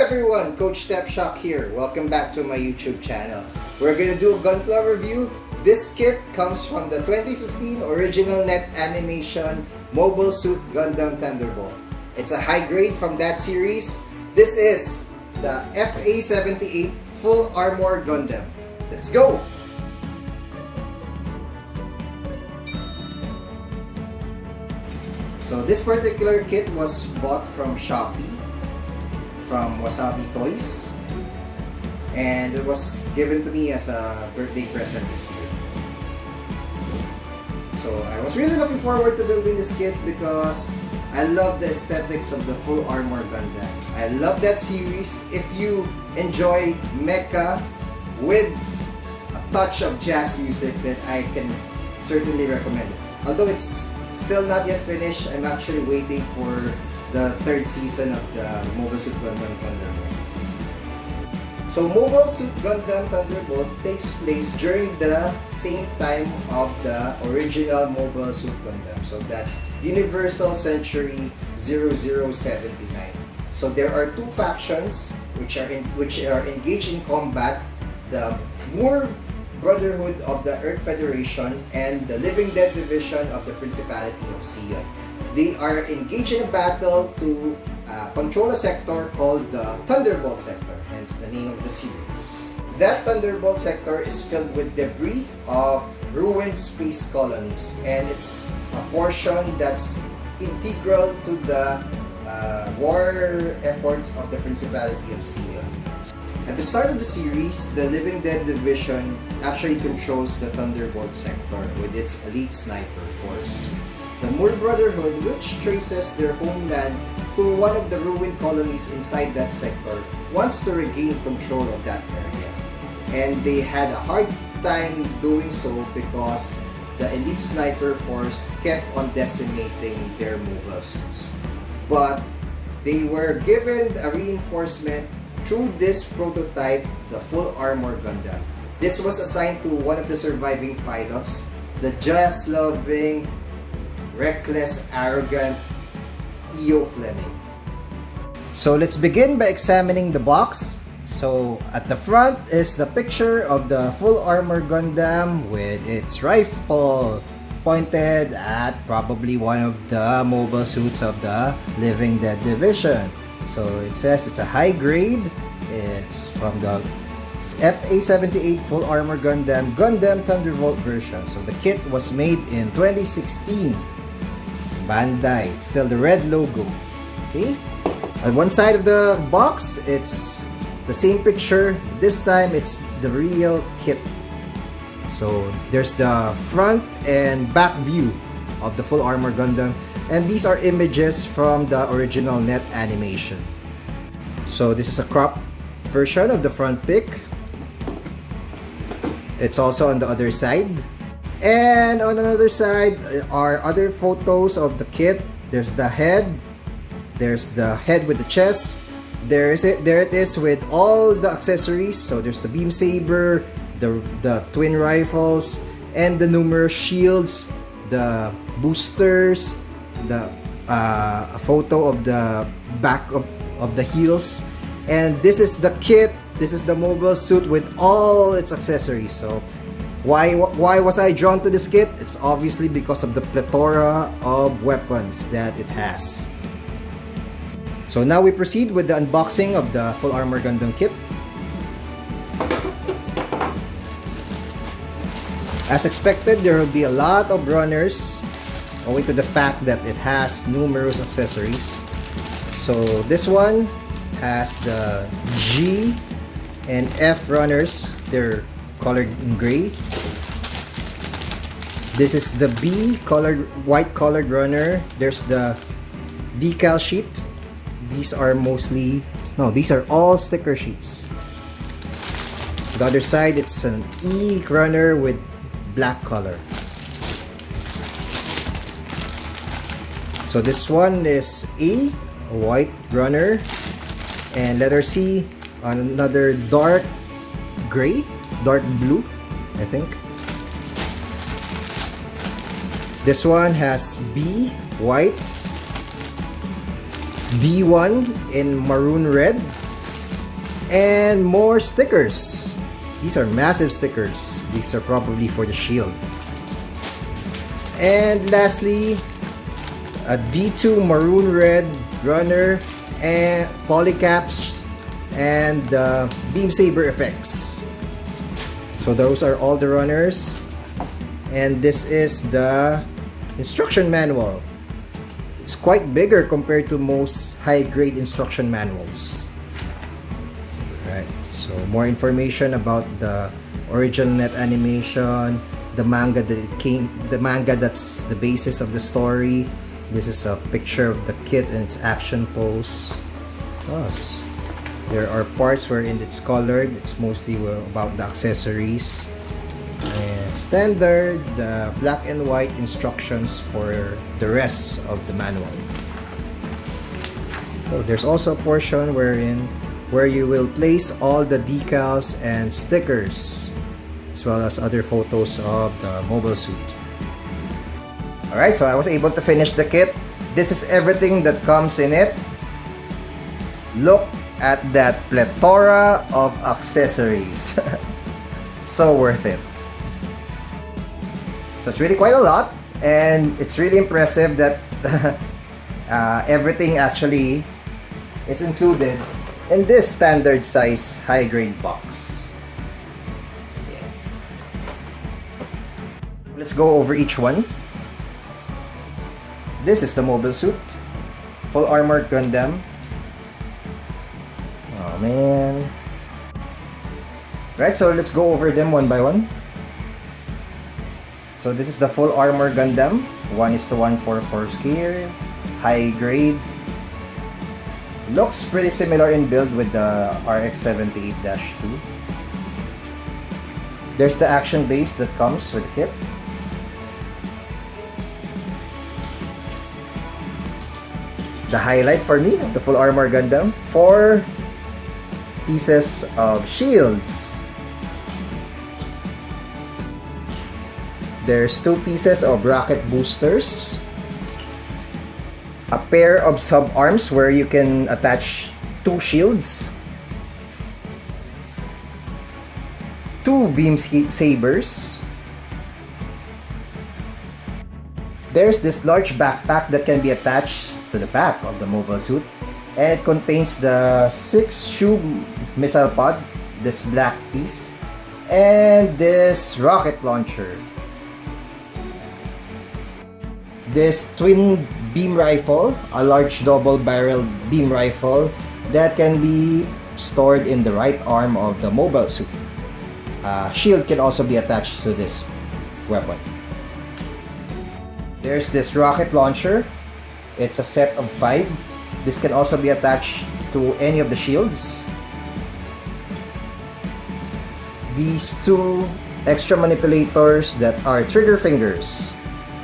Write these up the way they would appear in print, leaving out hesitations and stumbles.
everyone, Coach Stepshock here. Welcome back to my YouTube channel. We're gonna do a gunpla review. This kit comes from the 2015 original net animation mobile suit Gundam Thunderbolt. It's a high grade from that series. This is the FA78 Full Armor Gundam. Let's go! So this particular kit was bought from Shopee, from Wasabi Toys, and it was given to me as a birthday present this year. So I was really looking forward to building this kit because I love the aesthetics of the Full Armor Gundam. I love that series. If you enjoy mecha with a touch of jazz music, then I can certainly recommend it. Although it's still not yet finished, I'm actually waiting for the third season of the Mobile Suit Gundam Thunderbolt. So Mobile Suit Gundam Thunderbolt takes place during the same time of the original Mobile Suit Gundam. So that's Universal Century 0079. So there are two factions which are engaged in combat: the Moor Brotherhood of the Earth Federation and the Living Dead Division of the Principality of Sion. They are engaged in a battle to control a sector called the Thunderbolt sector, hence the name of the series. That Thunderbolt sector is filled with debris of ruined space colonies, and it's a portion that's integral to the war efforts of the Principality of Sion. At the start of the series, the Living Dead Division actually controls the Thunderbolt sector with its elite sniper force. The Moor Brotherhood, which traces their homeland to one of the ruined colonies inside that sector, wants to regain control of that area. And they had a hard time doing so because the elite sniper force kept on decimating their mobile suits. But they were given a reinforcement through this prototype, the Full Armor Gundam. This was assigned to one of the surviving pilots, the jazz-loving, reckless, arrogant E.O. Fleming. So let's begin by examining the box. So at the front is the picture of the Full Armor Gundam with its rifle pointed at probably one of the mobile suits of the Living Dead Division. So it says it's a high grade. It's from the FA78 Full Armor Gundam Thunderbolt version. So the kit was made in 2016. Bandai. It's still the red logo. Okay. On one side of the box, it's the same picture. This time, it's the real kit. So there's the front and back view of the Full Armor Gundam. And these are images from the original net animation. So this is a cropped version of the front pic. It's also on the other side. And on another side are other photos of the kit. There's the head. There's the head with the chest. There it is with all the accessories. So there's the beam saber, the twin rifles, and the numerous shields, the boosters, a photo of the back of the heels. And this is the kit. This is the mobile suit with all its accessories. So why was I drawn to this kit? It's obviously because of the plethora of weapons that it has. So now we proceed with the unboxing of the Full Armor Gundam kit. As expected, there will be a lot of runners owing to the fact that it has numerous accessories. So this one has the G and F runners. They're colored in gray. This is the B white colored runner. There's the decal sheet. These are these are all sticker sheets. The other side, it's an E runner with black color. So this one is A, a white runner, and letter C, another dark gray, dark blue, I think. This one has B, white, D1 in maroon red, And more stickers. These are massive stickers. These are probably for the shield. And lastly, a D2 maroon red runner and polycaps and beam saber effects. So those are all the runners. And this is the instruction manual. It's quite bigger compared to most high-grade instruction manuals. Right. So more information about the original net animation, the manga that's the basis of the story. This is a picture of the kit and its action pose. Plus, there are parts wherein it's colored. It's mostly about the accessories. And standard, the black and white instructions for the rest of the manual. So there's also a portion where you will place all the decals and stickers, as well as other photos of the mobile suit. Alright, so I was able to finish the kit. This is everything that comes in it. Look at that plethora of accessories. So worth it. So it's really quite a lot, and it's really impressive that everything actually is included in this standard size high-grade box. Yeah. Let's go over each one. This is the mobile suit, full armor Gundam. Oh man. Right, so let's go over them one by one. So this is the full armor Gundam, 1:144 scale, high grade. Looks pretty similar in build with the RX-78-2. There's the action base that comes with the kit. The highlight for me of the full armor Gundam, 4 pieces of shields. There's 2 pieces of rocket boosters. A pair of sub-arms where you can attach 2 shields. 2 beam sabers. There's this large backpack that can be attached to the back of the mobile suit. And it contains the 6-shoe missile pod, this black piece, and this rocket launcher. This twin beam rifle, a large double-barreled beam rifle that can be stored in the right arm of the mobile suit. Shield can also be attached to this weapon. There's this rocket launcher. It's a set of 5. This can also be attached to any of the shields. These 2 extra manipulators that are trigger fingers,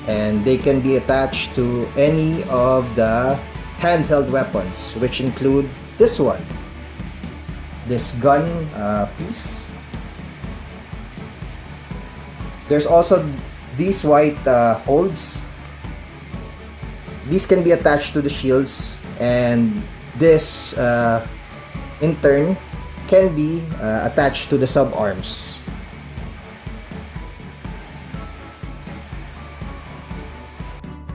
and they can be attached to any of the handheld weapons, which include this one, this gun piece. There's also these white holds. These can be attached to the shields, and this in turn can be attached to the sub-arms.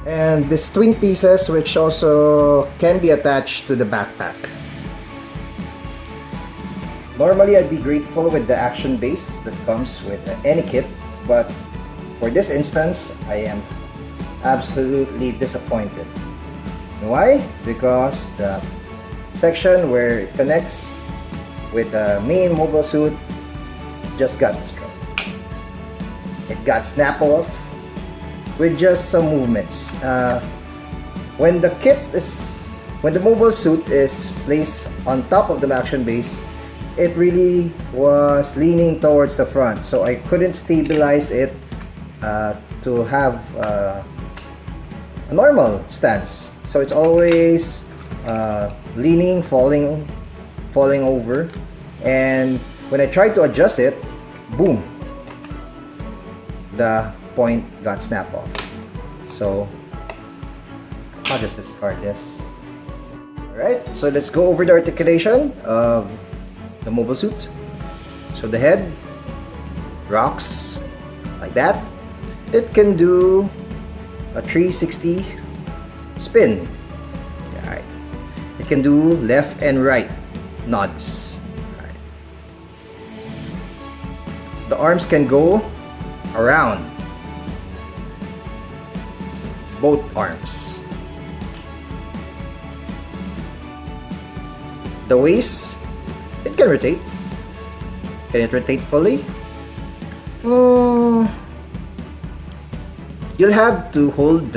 And these twin pieces, which also can be attached to the backpack. Normally, I'd be grateful with the action base that comes with any kit, but for this instance, I am absolutely disappointed. Why? Because the section where it connects with the main mobile suit just got destroyed. It got snapped off with just some movements. When the mobile suit is placed on top of the action base, it really was leaning towards the front, so I couldn't stabilize it to have a normal stance. So it's always leaning, falling over, and when I tried to adjust it, boom, the point got snapped off. So I'll just discard this. Alright, so let's go over the articulation of the the mobile suit. So the head rocks like that. It can do a 360 spin. Right. It can do left and right nods. Right. The arms can go around both arms. The waist, it can rotate. Can it rotate fully? You'll have to hold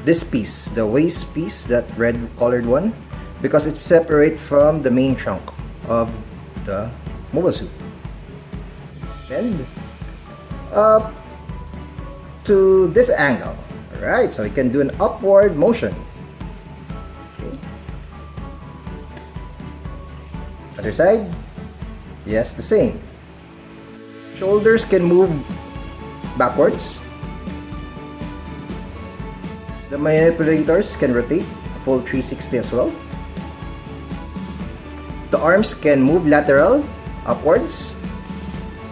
this piece, the waist piece, that red colored one, because it's separate from the main trunk of the mobile suit. Bend up to this angle. Alright, so you can do an upward motion. Okay. Other side. Yes, the same. Shoulders can move backwards. The manipulators can rotate a full 360 as well. The arms can move lateral, upwards,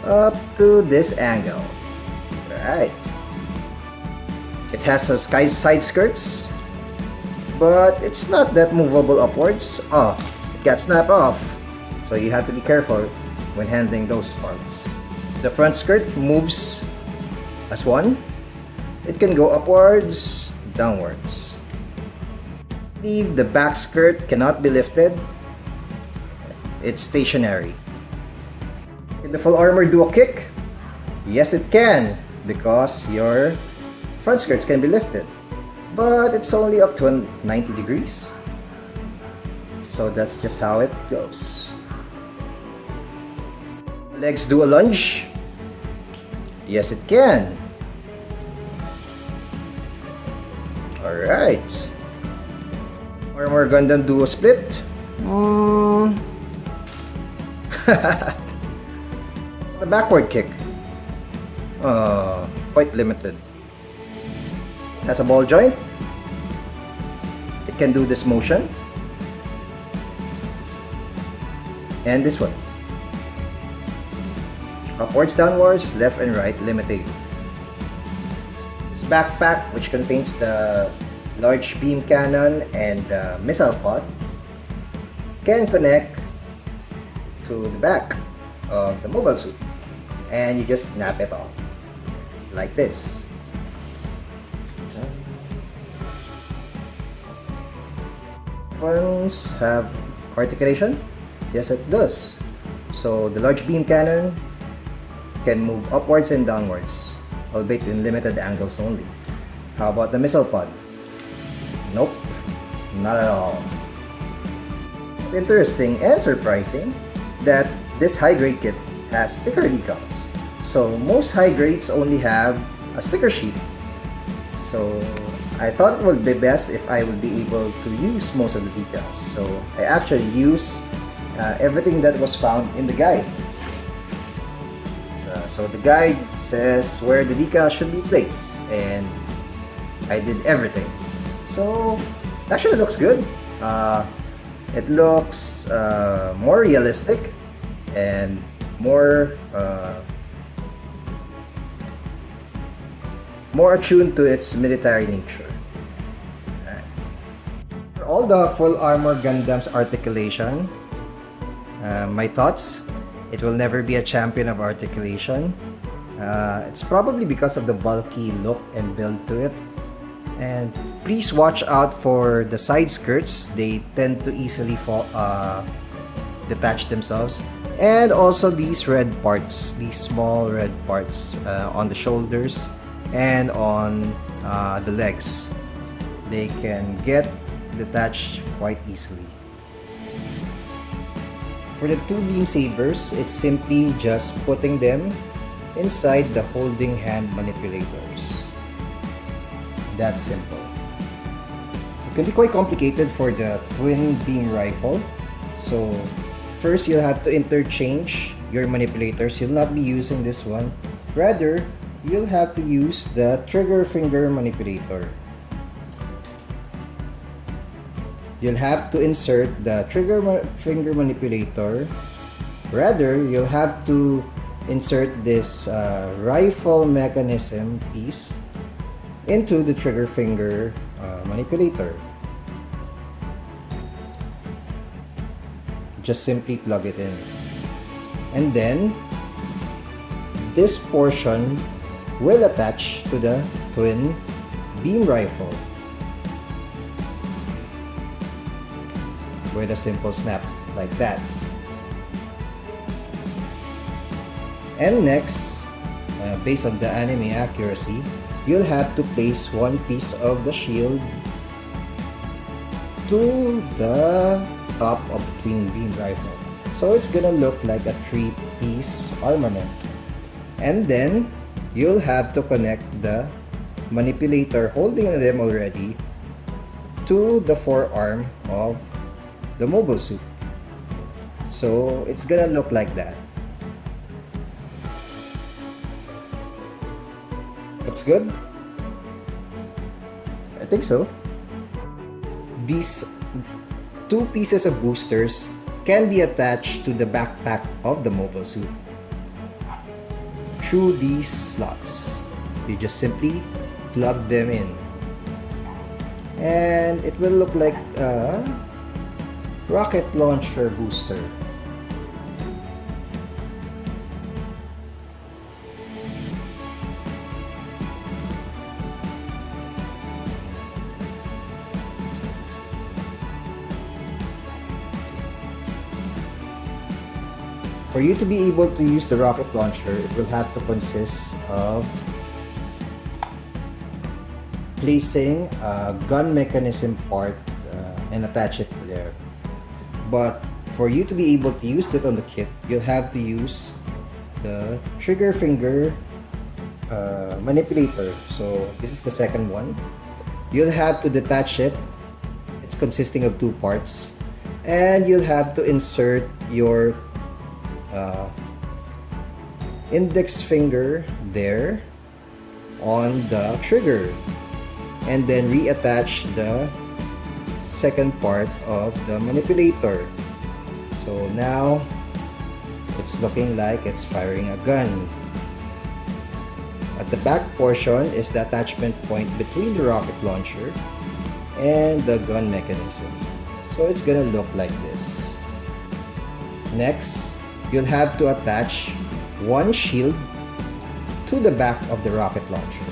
up to this angle. Right. It has some side skirts, but it's not that movable upwards. Oh, it got snapped off. So you have to be careful when handling those parts. The front skirt moves as one. It can go upwards, downwards. The back skirt cannot be lifted. It's stationary. Can the full armor do a kick? Yes, it can, because your front skirts can be lifted. But it's only up to 90 degrees. So that's just how it goes. Legs do a lunge? Yes, it can. Alright. Armor Gundam do a split? The backward kick. Quite limited. It has a ball joint. It can do this motion. And this one. Upwards, downwards, left and right, limited. This backpack, which contains the large beam cannon and the missile pod, can connect to the back of the mobile suit, and you just snap it off like this. Weapons have articulation? Yes, it does. So the large beam cannon can move upwards and downwards, albeit in limited angles only. How about the missile pod? Nope, not at all. Interesting and surprising that this high-grade kit has sticker decals. So most high grades only have a sticker sheet. So I thought it would be best if I would be able to use most of the decals. So I actually use everything that was found in the guide. So the guide says where the decal should be placed, and I did everything. So it actually looks good. It looks more realistic and more attuned to its military nature. Right. For all the full armor Gundam's articulation, my thoughts: it will never be a champion of articulation. It's probably because of the bulky look and build to it. And please watch out for the side skirts. They tend to easily detach themselves. And also these red parts, these small red parts on the shoulders and on the legs. They can get detached quite easily. For the two beam sabers, it's simply just putting them inside the holding hand manipulators. That's simple. It can be quite complicated for the twin beam rifle. So first you'll have to interchange your manipulators. You'll not be using this one. Rather, you'll have to use the trigger finger manipulator. you'll have to insert the finger manipulator. Rather, you'll have to insert this rifle mechanism piece into the trigger finger manipulator. Just simply plug it in. And then, this portion will attach to the twin beam rifle with a simple snap like that. And next, based on the anime accuracy, you'll have to place one piece of the shield to the top of the twin beam rifle. So it's gonna look like a 3-piece armament. And then, you'll have to connect the manipulator holding them already to the forearm of the mobile suit. So it's gonna look like that. Looks good? I think so. These 2 pieces of boosters can be attached to the backpack of the mobile suit through these slots. You just simply plug them in and it will look like a rocket launcher booster. For you to be able to use the rocket launcher, it will have to consist of placing a gun mechanism part and attach it to there. But for you to be able to use that on the kit, you'll have to use the trigger finger manipulator. So this is the second one. You'll have to detach it. It's consisting of 2 parts. And you'll have to insert your index finger there on the trigger and then reattach the second part of the manipulator. So now it's looking like it's firing a gun. At the back portion is the attachment point between the rocket launcher and the gun mechanism. So it's gonna look like this. Next, you'll have to attach one shield to the back of the rocket launcher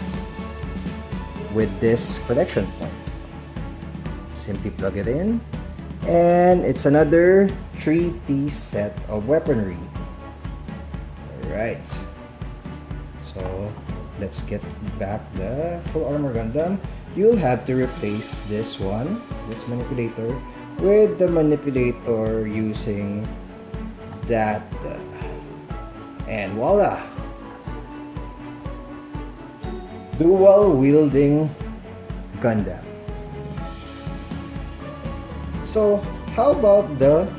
with this connection point. Simply plug it in and it's another 3-piece set of weaponry. Alright, so let's get back the full armor Gundam. You'll have to replace this one, this manipulator, with the manipulator using that and voila, dual wielding Gundam. So how about the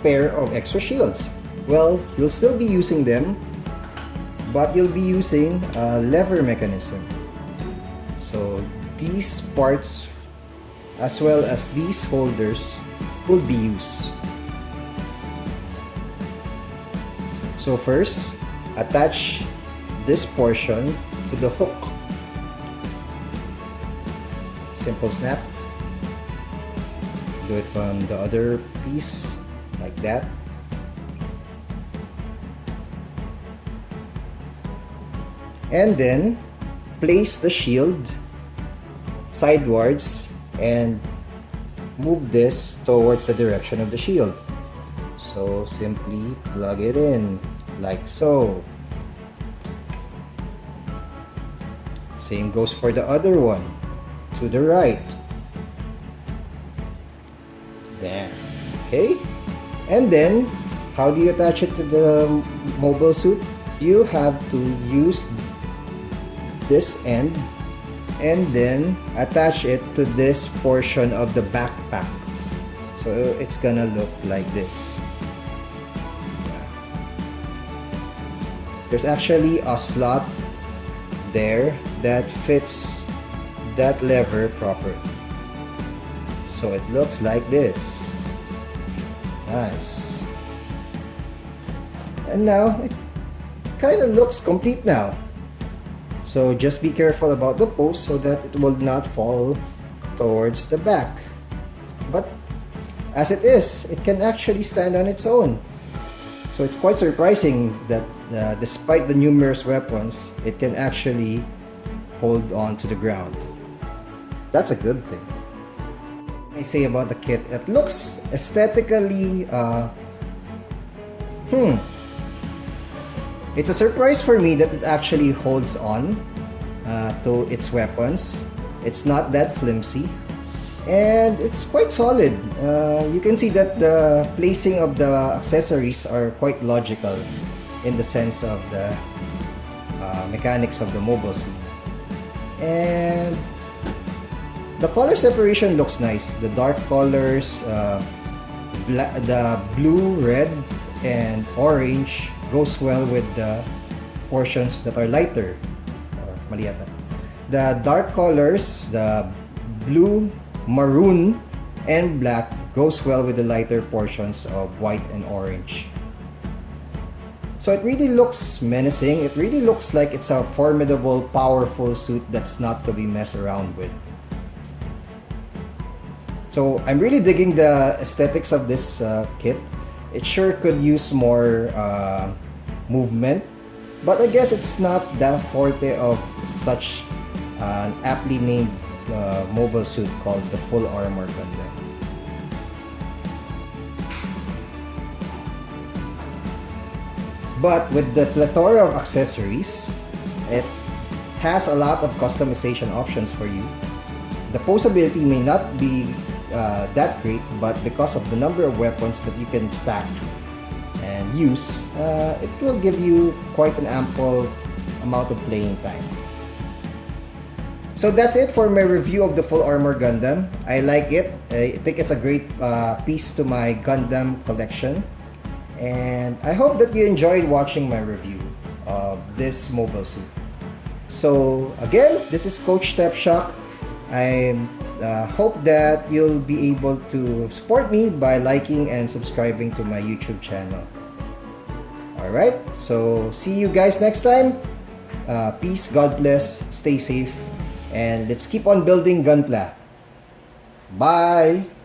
pair of extra shields? Well, you'll still be using them, but you'll be using a lever mechanism. So these parts as well as these holders will be used. So first, attach this portion to the hook. Simple snap. Do it on the other piece like that. And then place the shield sidewards and move this towards the direction of the shield. So simply plug it in like so. Same goes for the other one to the right. There. Okay? And then how do you attach it to the mobile suit? You have to use this end and then attach it to this portion of the backpack. So it's gonna look like this. There's actually a slot there that fits that lever properly. So it looks like this. Nice. And now it kind of looks complete now. So just be careful about the post so that it will not fall towards the back. But as it is, it can actually stand on its own. So it's quite surprising that despite the numerous weapons, it can actually hold on to the ground. That's a good thing. I say about the kit, it looks aesthetically it's a surprise for me that it actually holds on to its weapons. It's not that flimsy and it's quite solid. You can see that the placing of the accessories are quite logical in the sense of the mechanics of the mobile suit. And the color separation looks nice. The dark colors, the blue, red, and orange goes well with the portions that are lighter. Mali yata. The dark colors, the blue, maroon, and black goes well with the lighter portions of white and orange. So it really looks menacing. It really looks like it's a formidable, powerful suit that's not to be messed around with. So I'm really digging the aesthetics of this kit. It sure could use more movement, but I guess it's not the forte of such an aptly named mobile suit called the Full Armor Gundam. But with the plethora of accessories, it has a lot of customization options for you. The posability may not be that great, but because of the number of weapons that you can stack and use, it will give you quite an ample amount of playing time. So that's it for my review of the Full Armor Gundam. I like it. I think it's a great piece to my Gundam collection. And I hope that you enjoyed watching my review of this mobile suit. So again, this is Coach Stepshock. I hope that you'll be able to support me by liking and subscribing to my YouTube channel. Alright, so see you guys next time. Peace, God bless, stay safe, and let's keep on building Gunpla. Bye!